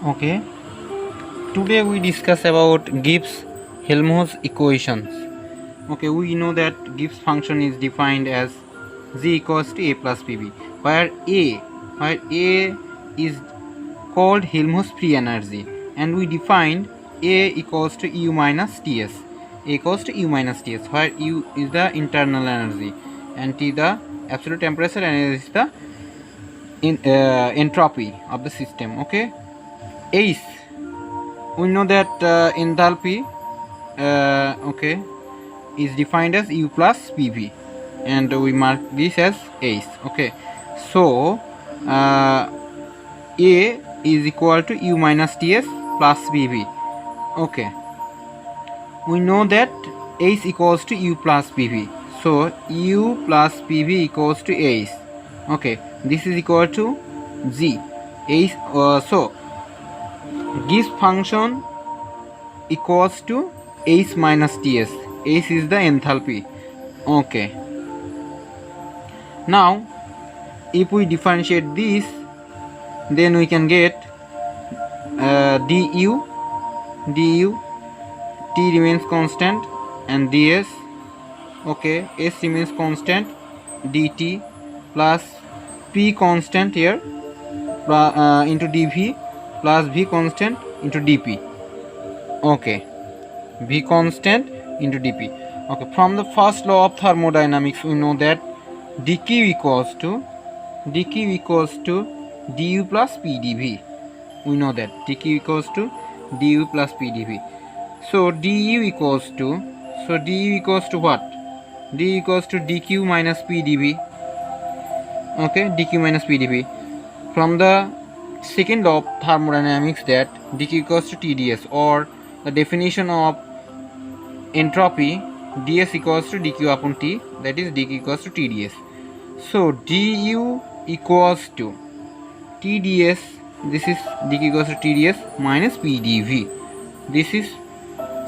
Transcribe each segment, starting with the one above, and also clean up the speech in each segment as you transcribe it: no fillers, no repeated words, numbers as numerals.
Okay, today we discuss about Gibbs Helmholtz equations. Okay, we know that Gibbs function is defined as z equals to a plus pb, where a is called Helmholtz free energy, and we defined a equals to u minus ts. A equals to u minus ts, where u is the internal energy and t the absolute temperature and is the entropy of the system. Okay, H, we know that enthalpy okay, is defined as u plus pv, and we mark this as H. Okay, so a is equal to u minus ts plus pv. Okay, we know that H equals to u plus pv, so u plus pv equals to H. Okay, this is equal to z H. So Gibbs function equals to H minus Ts. H is the enthalpy. Okay. Now, if we differentiate this, then we can get du, T remains constant, and ds. Okay, S remains constant, dt plus P constant here into dv plus V constant into dp. Okay, V constant into dp. Okay, from the first law of thermodynamics we know that dq equals to du plus pdv. We know that dq equals to du plus pdv. So du equals to what? du equals to dq minus pdv. Okay, dq minus pdv. From the second law of thermodynamics, that dq equals to tds, or the definition of entropy, ds equals to dq upon t, that is dq equals to tds. So du equals to tds, this is dq equals to tds minus pdv. This is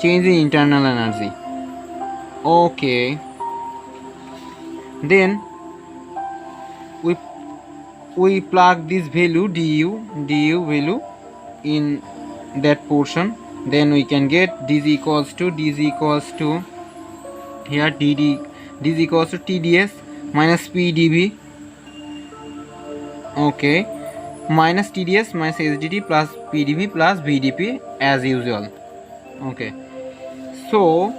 change in internal energy. Okay, then we plug this value du value in that portion, then we can get dz equals to here dz equals to tds minus pdv. Okay, minus tds minus sdt plus pdv plus vdp as usual. Okay, so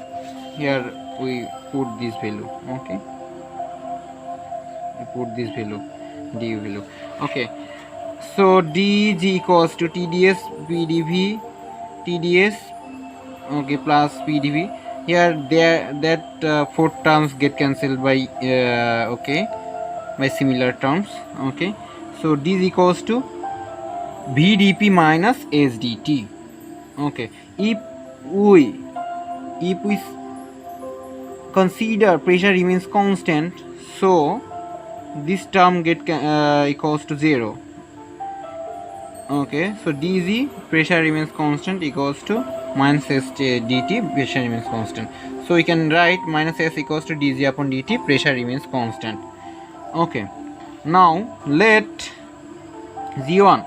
here we put this value. Okay, we put this value, du value. Okay, so dg equals to tds pdv, tds, okay, plus pdv. Here that four terms get cancelled by okay, by similar terms. Okay, so d is equals to vdp minus sdt. Okay, if we consider pressure remains constant, so this term get equals to 0. Okay, so dz pressure remains constant equals to minus s dt pressure remains constant. So we can write minus s equals to dz upon dt pressure remains constant. Okay, now let z1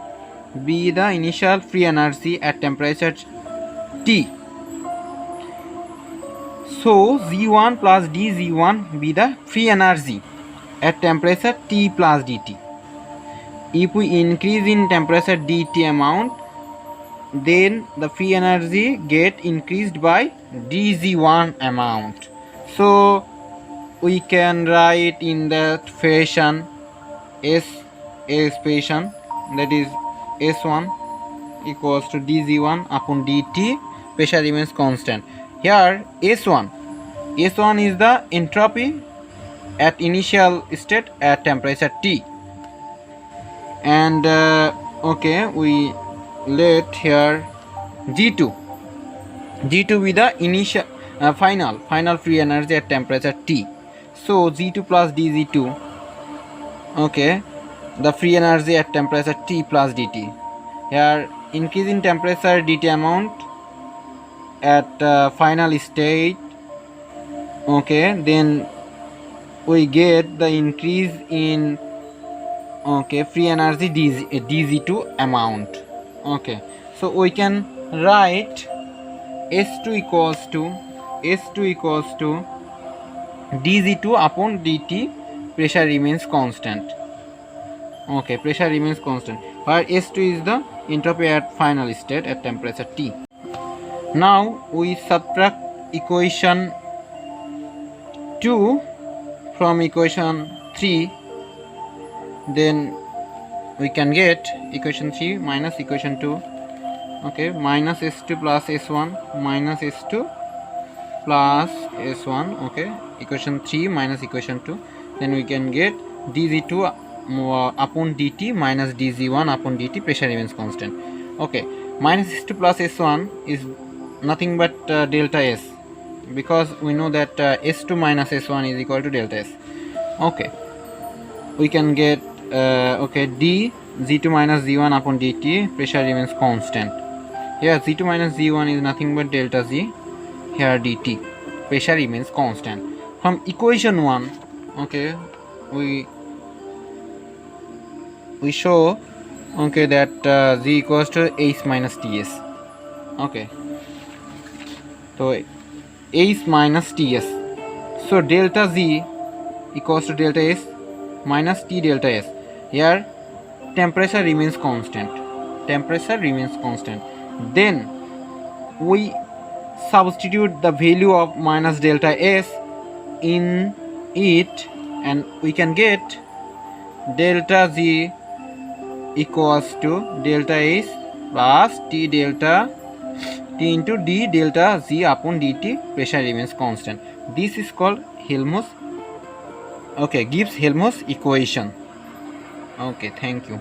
be the initial free energy at temperature T. So z1 plus dz1 be the free energy at temperature T plus dt. If we increase in temperature dt amount, then the free energy get increased by dz1 amount. So we can write in that fashion S expression, that is S1 equals to dz1 upon dt pressure remains constant. Here S1 is the entropy at initial state at temperature T, and okay, we let here G2 be the initial final free energy at temperature T. So G2 plus dz2, okay, the free energy at temperature T plus dt. Here increase in temperature dt amount at final state. Okay, then we get the increase in okay free energy dz2 amount. Okay, so we can write S2 equals to dz2 upon dt. Pressure remains constant. Okay, pressure remains constant, where S2 is the entropy at final state at temperature T. Now we subtract equation 2 from equation 3, then we can get equation 3 minus equation 2. Okay, minus S2 plus S1 minus S2 plus S1. Okay, equation 3 minus equation 2, then we can get dz2 upon dt minus dz1 upon dt. Pressure remains constant. Okay, minus S2 plus S1 is nothing but delta S, because we know that S2 minus S1 is equal to delta S. Okay, we can get okay, d z2 minus z1 upon dt. Pressure remains constant. Here z2 minus z1 is nothing but delta z. Here dt. Pressure remains constant. From equation 1, okay, we show, okay, that z equals to h minus ts. Okay, so h minus ts. So delta z equals to delta s minus t delta s. Here temperature remains constant. Then we substitute the value of minus delta s in it, and we can get delta z equals to delta s plus t into d delta z upon dt. Pressure remains constant. This is called Helmholtz. Okay, Gibbs Helmholtz equation. Okay, thank you.